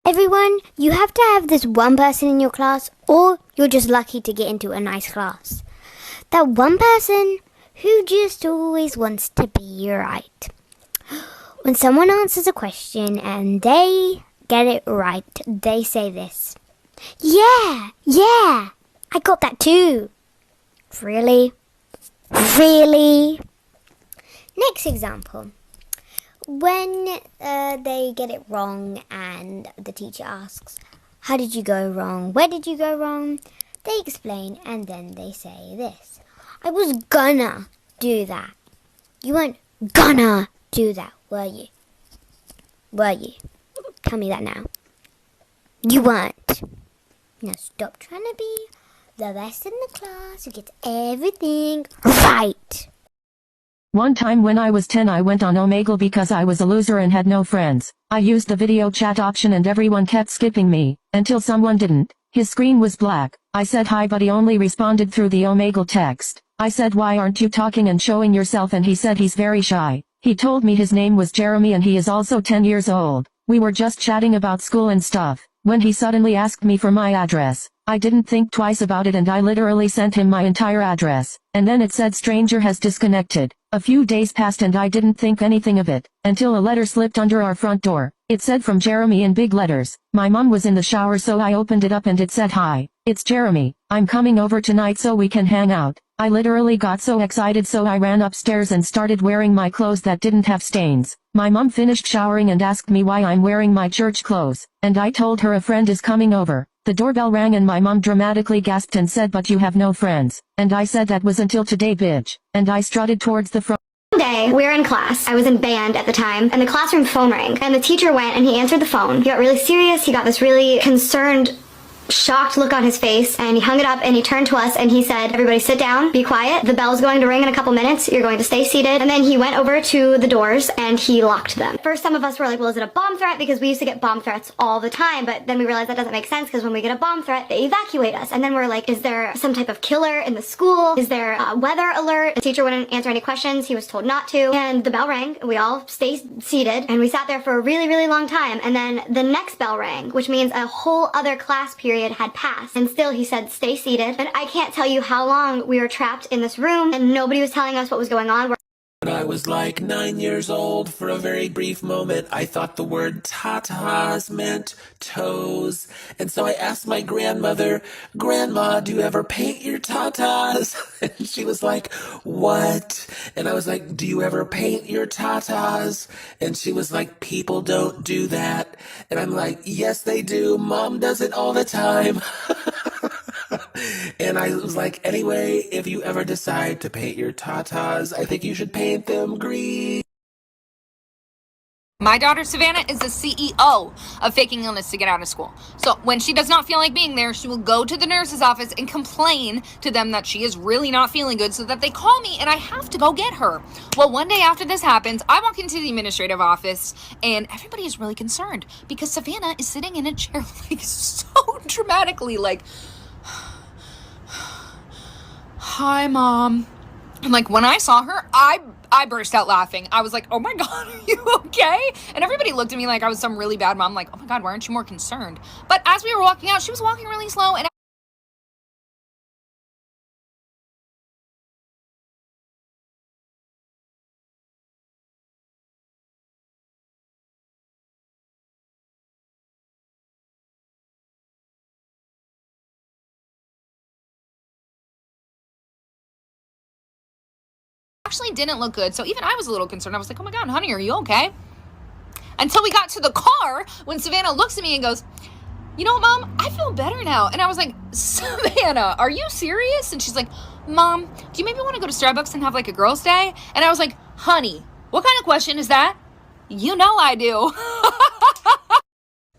Everyone, you have to have this one person in your class, or you're just lucky to get into a nice class. That one person who just always wants to be right. When someone answers a question and they get it right, they say this. Yeah, I got that too. Really? Really? Next example. When they get it wrong and the teacher asks, how did you go wrong? Where did you go wrong? They explain and then they say this. I was gonna do that. You weren't gonna do that, were you? Were you? Tell me that now. You weren't. Now stop trying to be the best in the class who gets everything right. One time when I was 10 I went on Omegle because I was a loser and had no friends. I used the video chat option and everyone kept skipping me, until someone didn't. His screen was black. I said hi but he only responded through the Omegle text. I said why aren't you talking and showing yourself, and he said he's very shy. He told me his name was Jeremy and he is also 10 years old. We were just chatting about school and stuff, when he suddenly asked me for my address. I didn't think twice about it and I literally sent him my entire address, and then it said stranger has disconnected. A few days passed and I didn't think anything of it, until a letter slipped under our front door. It said from Jeremy in big letters. My mom was in the shower so I opened it up and it said, hi, it's Jeremy, I'm coming over tonight so we can hang out. I literally got so excited so I ran upstairs and started wearing my clothes that didn't have stains. My mom finished showering and asked me why I'm wearing my church clothes, and I told her a friend is coming over. The doorbell rang and my mom dramatically gasped and said, but you have no friends. And I said that was until today, bitch. And I strutted towards the front. One day, we were in class. I was in band at the time, and the classroom phone rang. And the teacher went and he answered the phone. He got really serious. He got this really concerned, shocked look on his face, and he hung it up and he turned to us and he said, everybody sit down, be quiet. The bell's going to ring in a couple minutes. You're going to stay seated. And then he went over to the doors and he locked them. First, some of us were like, well, is it a bomb threat? Because we used to get bomb threats all the time. But then we realized that doesn't make sense because when we get a bomb threat, they evacuate us. And then we're like, is there some type of killer in the school? Is there a weather alert? The teacher wouldn't answer any questions. He was told not to. And the bell rang. We all stayed seated and we sat there for a really, really long time. And then the next bell rang, which means a whole other class period had passed, and still he said stay seated. And I can't tell you how long we were trapped in this room and nobody was telling us what was going on. When I was like 9 years old, for a very brief moment, I thought the word tatas meant toes. And so I asked my grandmother, Grandma, do you ever paint your tatas? And she was like, what? And I was like, do you ever paint your tatas? And she was like, people don't do that. And I'm like, yes, they do. Mom does it all the time. And I was like, anyway, if you ever decide to paint your tatas, I think you should paint them green. My daughter Savannah is the CEO of faking illness to get out of school. So when she does not feel like being there, she will go to the nurse's office and complain to them that she is really not feeling good so that they call me and I have to go get her. Well, one day after this happens, I walk into the administrative office and everybody is really concerned because Savannah is sitting in a chair like so dramatically like, hi, Mom. And like when I saw her, I burst out laughing. I was like, oh my God, are you okay? And everybody looked at me like I was some really bad mom. Like, oh my God, why aren't you more concerned? But as we were walking out, she was walking really slow and actually didn't look good. So even I was a little concerned. I was like, oh my God, honey, are you okay? Until we got to the car when Savannah looks at me and goes, you know what, Mom, I feel better now. And I was like, Savannah, are you serious? And she's like, Mom, do you maybe want to go to Starbucks and have like a girls' day? And I was like, honey, what kind of question is that? You know I do.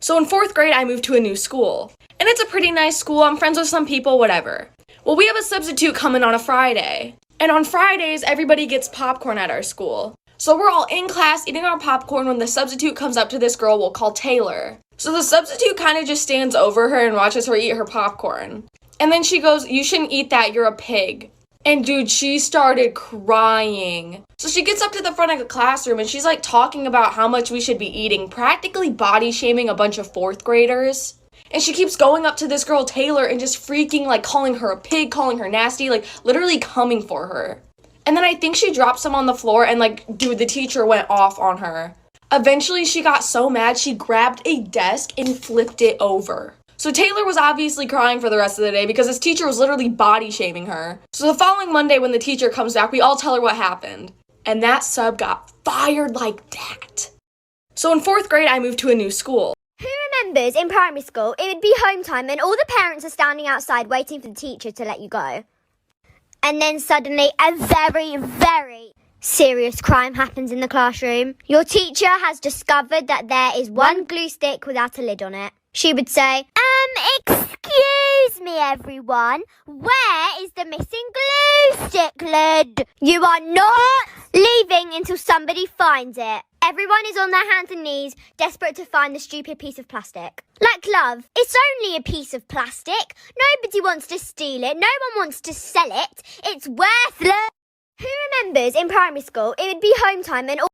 So in 4th grade, I moved to a new school. And it's a pretty nice school. I'm friends with some people, whatever. Well, we have a substitute coming on a Friday. And on Fridays, everybody gets popcorn at our school. So we're all in class eating our popcorn when the substitute comes up to this girl we'll call Taylor. So the substitute kind of just stands over her and watches her eat her popcorn. And then she goes, you shouldn't eat that, you're a pig. And dude, she started crying. So she gets up to the front of the classroom and she's like talking about how much we should be eating, practically body shaming a bunch of 4th graders. And she keeps going up to this girl, Taylor, and just freaking like calling her a pig, calling her nasty, like literally coming for her. And then I think she dropped some on the floor and like, dude, the teacher went off on her. Eventually she got so mad, she grabbed a desk and flipped it over. So Taylor was obviously crying for the rest of the day because this teacher was literally body shaming her. So the following Monday when the teacher comes back, we all tell her what happened. And that sub got fired like that. So in 4th grade, I moved to a new school. Who remembers in primary school it would be home time and all the parents are standing outside waiting for the teacher to let you go? And then suddenly a very, very serious crime happens in the classroom. Your teacher has discovered that there is one glue stick without a lid on it. She would say, excuse me everyone, where is the missing glue stick lid? You are not leaving until somebody finds it. Everyone is on their hands and knees, desperate to find the stupid piece of plastic. Like love, it's only a piece of plastic. Nobody wants to steal it, no one wants to sell it. It's worthless. Who remembers in primary school it would be home time and all